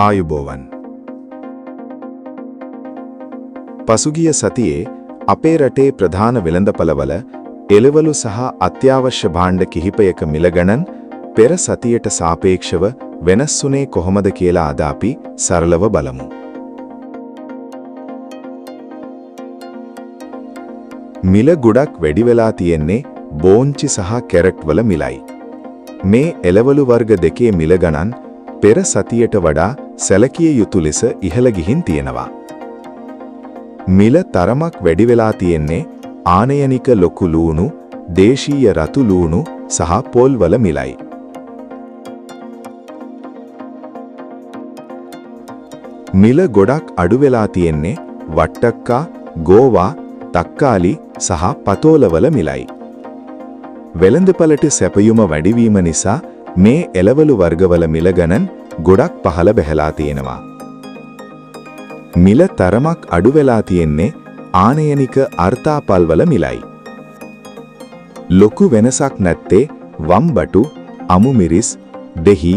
ආයුබෝවන්. පසුගිය සතියේ අපේ රටේ ප්‍රධාන වෙළඳපළවල එළවලු සහ අත්‍යවශ්‍ය භාණ්ඩ කිහිපයක මිල ගණන් පෙර සතියට සාපේක්ෂව වෙනස් වුණේ කොහොමද කියලා අද අපි සරලව බලමු. මිල ගොඩක් වැඩි වෙලා තියෙන්නේ බෝංචි සහ කැරට් වල මිලයි. මේ එළවලු වර්ග දෙකේ මිල ගණන් පෙර සතියට වඩා සැලකිය යුතු ලෙස ඉහළ ගිහින් තියෙනවා. මිල තරමක් වැඩි වෙලා තියෙන්නේ ආනයනික ලොකු ලූණු, දේශීය රතු ලූණු සහ පොල් වල මිලයි. මිල ගොඩක් අඩු වෙලා තියෙන්නේ වට්ටක්කා, ගෝවා, තක්කාලි සහ පතෝල වල මිලයි. වෙළඳපළට සැපයුම වැඩිවීම නිසා මේ එළවලු වර්ගවල මිල ගණන් ගොඩක් පහළ බැහැලා තියෙනවා. මිල තරමක් අඩු වෙලා තියෙන්නේ ආනයනික අර්තාපල් වල මිලයි. ලොකු වෙනසක් නැත්තේ වම්බටු, අමු මිරිස්, දෙහි,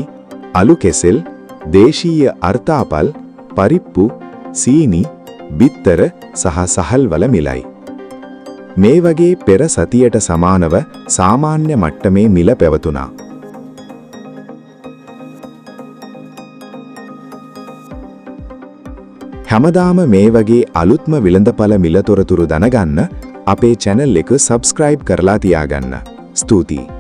අලු කෙසෙල්, දේශීය අර්තාපල්, පරිප්පු, සීනි, බිත්තර සහ සහල් වල මිලයි. මේ වගේ පෙර සතියට සමානව සාමාන්‍ය මට්ටමේ මිල පැවතුණා. හැමදාම මේ වගේ අලුත්ම විළඳපළ මිල තොරතුරු දැනගන්න අපේ channel එක subscribe කරලා තියාගන්න. ස්තුතියි.